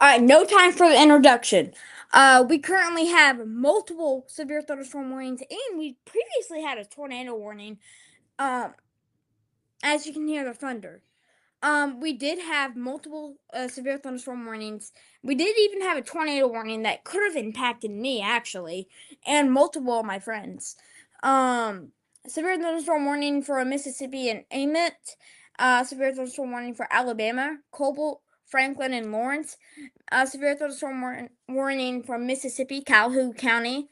All right, no time for the introduction. We currently have multiple severe thunderstorm warnings, and we previously had a tornado warning. Um, as you can hear the thunder. We did have multiple severe thunderstorm warnings. We did even have a tornado warning that could have impacted me actually, and multiple of my friends. Um, Severe thunderstorm warning for Mississippi and Amet. Severe thunderstorm warning for Alabama, Cobalt, Franklin, and Lawrence. Severe thunderstorm warning for Mississippi, Calhoun County.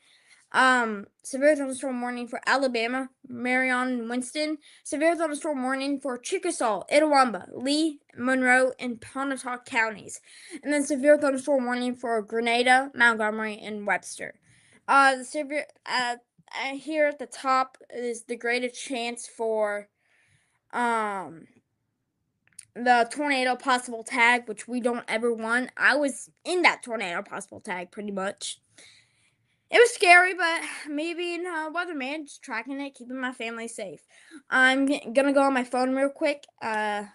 Severe thunderstorm warning for Alabama, Marion, and Winston. Severe thunderstorm warning for Chickasaw, Itawamba, Lee, Monroe, and Pontotoc counties. And then severe thunderstorm warning for Grenada, Montgomery, and Webster. The severe here at the top is the greatest chance for the tornado possible tag, which we don't ever want. I was in that tornado possible tag pretty much. It was scary, but me being a weatherman, just tracking it, keeping my family safe. I'm gonna go on my phone real quick. Alright.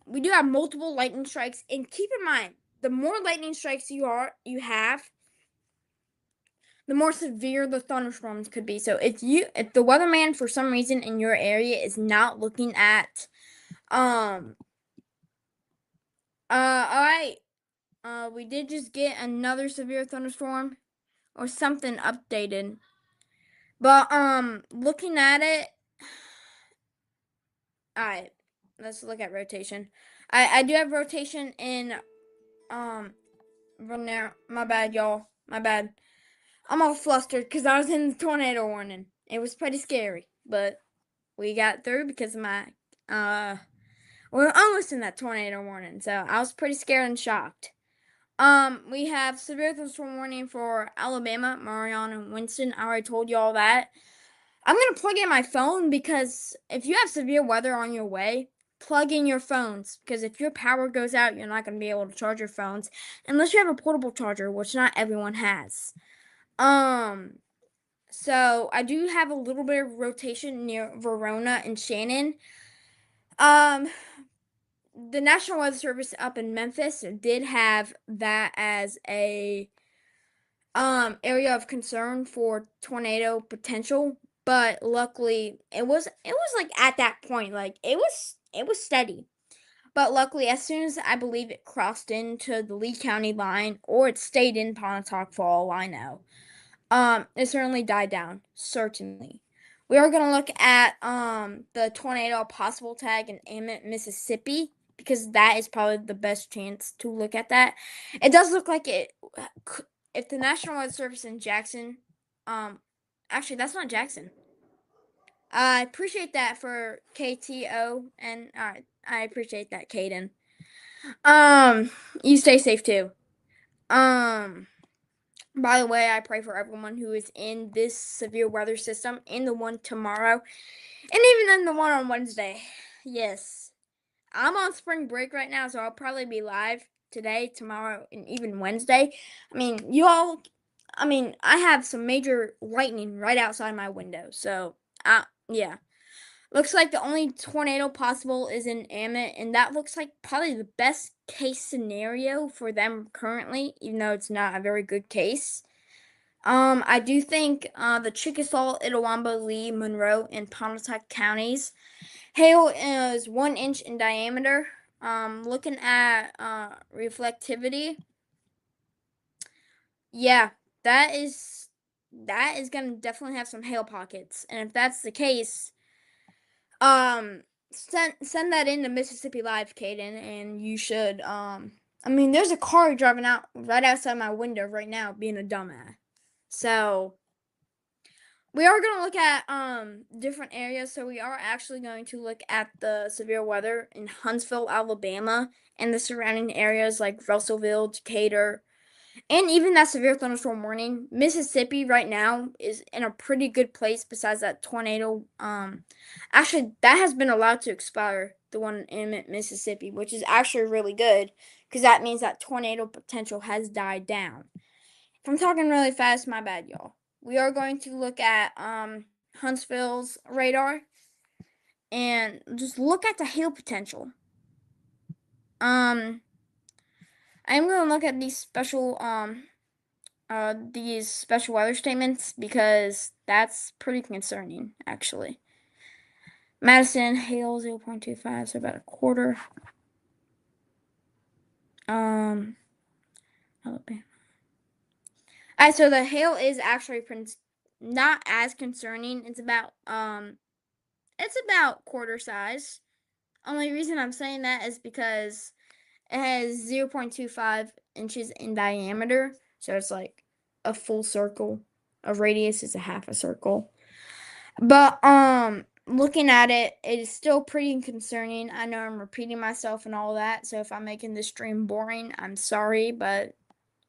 We do have multiple lightning strikes, and keep in mind, the more lightning strikes you have, the more severe the thunderstorms could be. So if the weatherman for some reason in your area is not looking at alright. We did just get another severe thunderstorm or something updated. But looking at it, alright, let's look at rotation. I do have rotation in from there. My bad, y'all. My bad. I'm all flustered because I was in the tornado warning. It was pretty scary, but we got through because of my we're almost in that tornado warning, so I was pretty scared and shocked. We have severe thunderstorm warning for Alabama, Marion, and Winston. I already told you all that. I'm gonna plug in my phone because if you have severe weather on your way, plug in your phones because if your power goes out, you're not gonna be able to charge your phones unless you have a portable charger, which not everyone has. Um, so I do have a little bit of rotation near Verona and Shannon. Um, the National Weather Service up in Memphis did have that as a area of concern for tornado potential, but luckily it was like at that point, like it was steady. But luckily, as soon as I believe it crossed into the Lee County line, or it stayed in Pontotoc for all I know, it certainly died down. Certainly. We are gonna look at the tornado possible tag in Amet, Mississippi, because that is probably the best chance to look at that. It does look like it. If the National Weather Service in Jackson, actually that's not Jackson. I appreciate that for KTO, and I appreciate that, Caden. You stay safe too. Um, by the way, I pray for everyone who is in this severe weather system, in the one tomorrow, and even in the one on Wednesday. Yes, I'm on spring break right now, so I'll probably be live today, tomorrow, and even Wednesday. I mean, I have some major lightning right outside my window, so, yeah. Looks like the only tornado possible is in Amet, and that looks like probably the best case scenario for them currently, even though it's not a very good case. I do think the Chickasaw, Itawamba, Lee, Monroe, and Pontotoc counties hail is 1 inch in diameter. Looking at reflectivity, yeah, that is gonna definitely have some hail pockets, and if that's the case, send that in to Mississippi Live, Caden, and you should I mean, there's a car driving out right outside my window right now, being a dumbass. So we are going to look at different areas. So we are actually going to look at the severe weather in Huntsville, Alabama, and the surrounding areas like Russellville, Decatur, and even that severe thunderstorm warning. Mississippi right now is in a pretty good place besides that tornado. Actually that has been allowed to expire, the one in Mississippi, which is actually really good because that means that tornado potential has died down. If I'm talking really fast, my bad, y'all. We are going to look at Huntsville's radar and just look at the hail potential. I am going to look at these special weather statements because that's pretty concerning, actually. Madison, hail 0.25, so about a quarter. Alabama. Alright, so the hail is actually not as concerning. It's about quarter size. Only reason I'm saying that is because it has 0.25 inches in diameter, so it's like a full circle. A radius is a half a circle. But looking at it, it is still pretty concerning. I know I'm repeating myself and all that, so if I'm making this stream boring, I'm sorry, but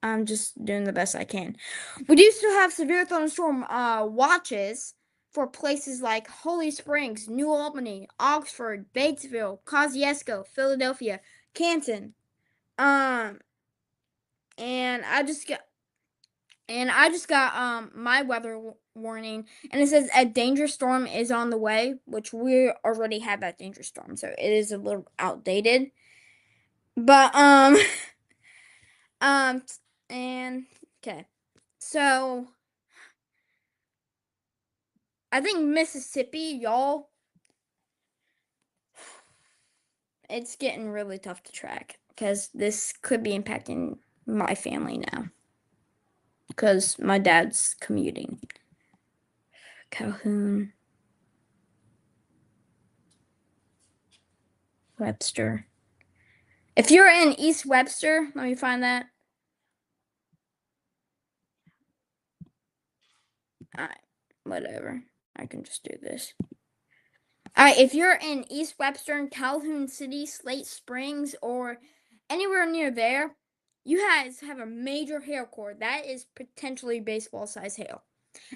I'm just doing the best I can. We do still have severe thunderstorm watches for places like Holly Springs, New Albany, Oxford, Batesville, Kosciuszko, Philadelphia, Canton. And I just got my weather warning, and it says a dangerous storm is on the way, which we already have that dangerous storm, so it is a little outdated. But and okay, so I think Mississippi, y'all, it's getting really tough to track because this could be impacting my family now because my dad's commuting. Calhoun, Webster. If you're in East Webster, let me find that. Alright, whatever. I can just do this. Alright, if you're in East Webster, Calhoun City, Slate Springs, or anywhere near there, you guys have a major hail core. That is potentially baseball size hail.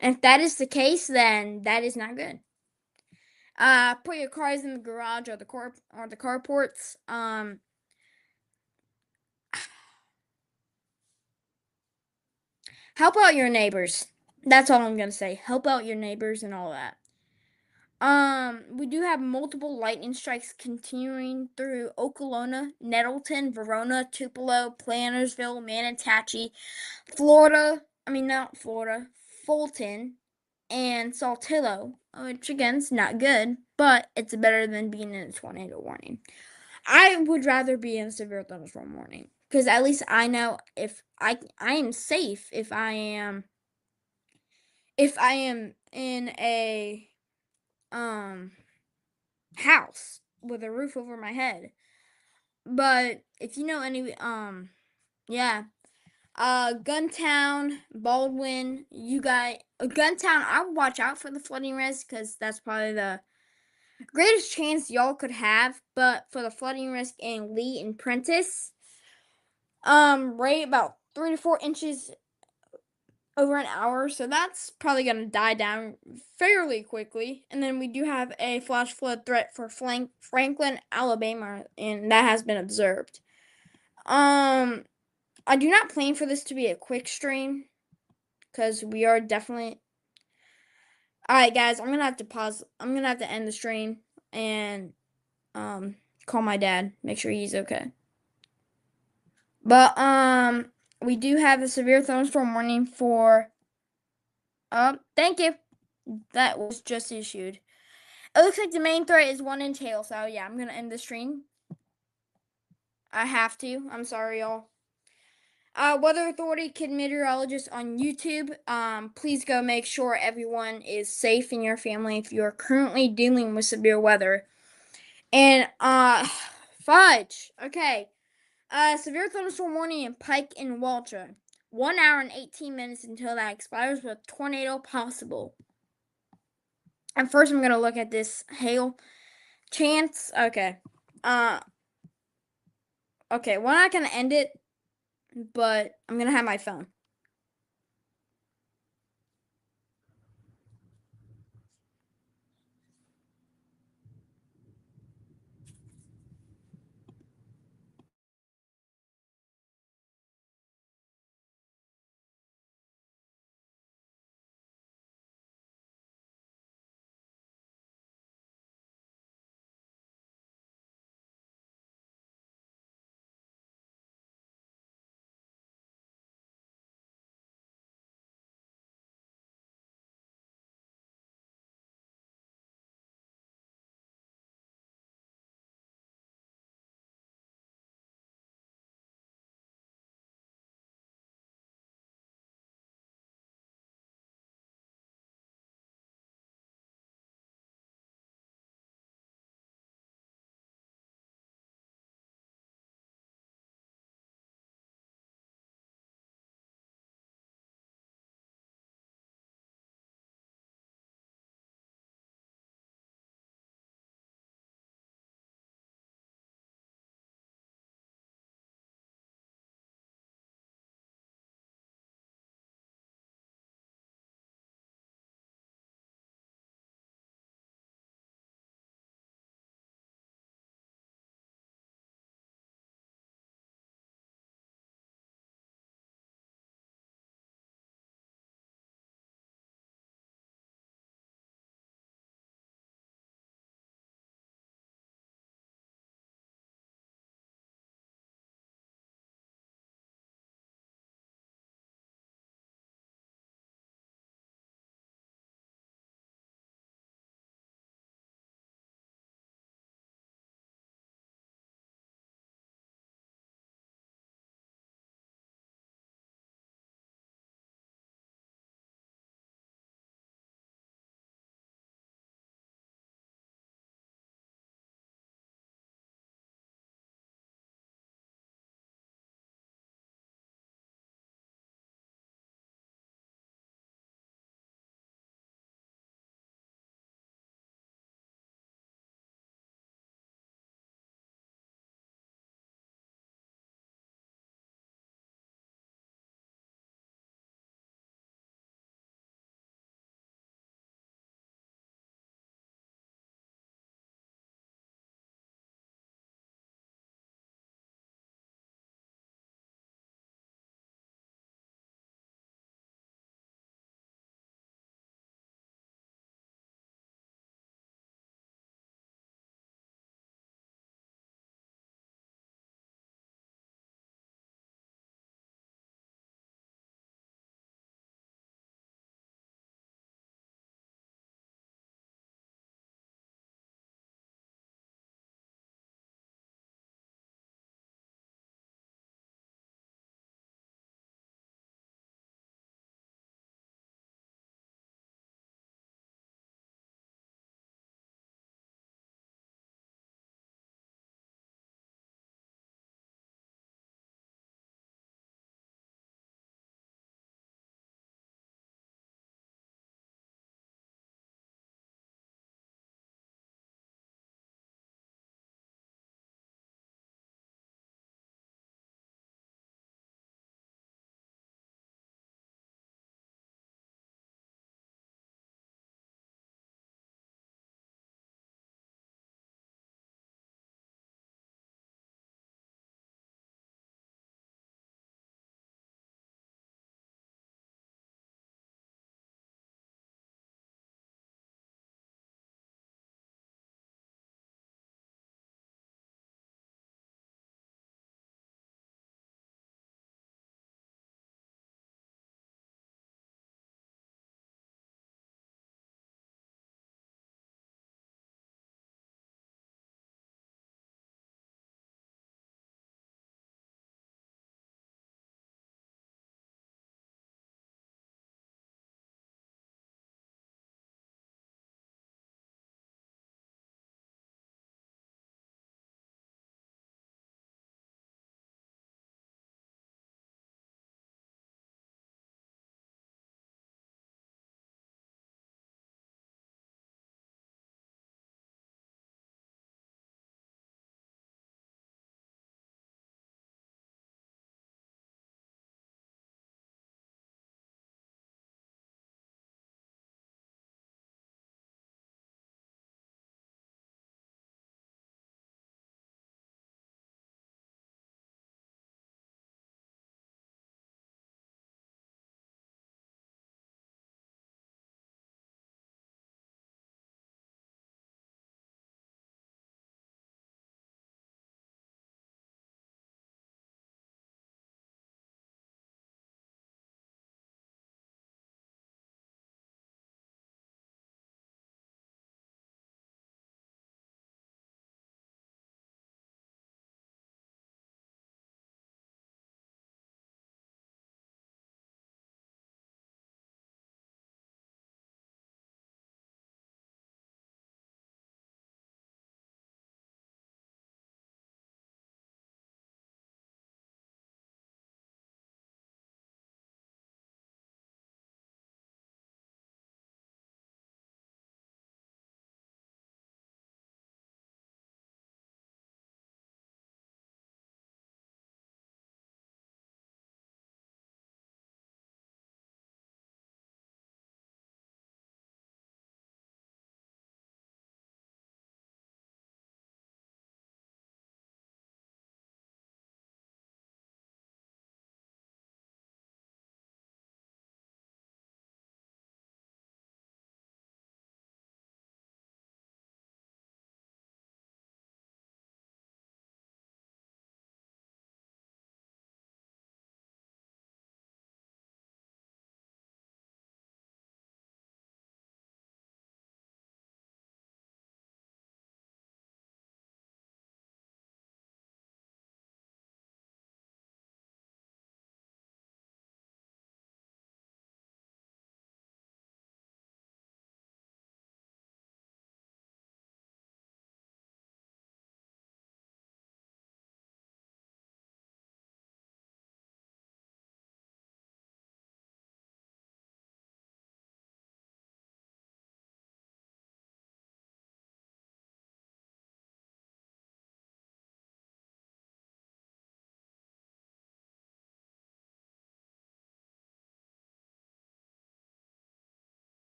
And if that is the case, then that is not good. Put your cars in the garage or the carports. Help out your neighbors. That's all I'm gonna say. Help out your neighbors and all that. We do have multiple lightning strikes continuing through Okolona, Nettleton, Verona, Tupelo, Plantersville, Manatee, Fulton, and Saltillo, which again is not good, but it's better than being in a tornado warning. I would rather be in a severe thunderstorm warning because at least I know if I am safe if I am in a house with a roof over my head. But if you know any Guntown, Baldwin, Guntown, I would watch out for the flooding risk because that's probably the greatest chance y'all could have. But for the flooding risk in Lee and Prentice, rate about 3 to 4 inches over an hour, so that's probably gonna die down fairly quickly. And then we do have a flash flood threat for Franklin, Alabama, and that has been observed. I do not plan for this to be a quick stream because we are definitely. Alright, guys, I'm gonna have to pause. I'm gonna have to end the stream and call my dad, make sure he's okay. But we do have a severe thunderstorm warning for. Thank you. That was just issued. It looks like the main threat is 1 inch hail, so yeah, I'm gonna end the stream. I have to. I'm sorry, y'all. Weather Authority Kid Meteorologist on YouTube. Please go make sure everyone is safe in your family if you are currently dealing with severe weather. And fudge. Okay. Severe thunderstorm warning in Pike and Walter. 1 hour and 18 minutes until that expires with tornado possible. And first I'm gonna look at this hail chance. Okay. Okay, we're not gonna end it, but I'm gonna have my phone.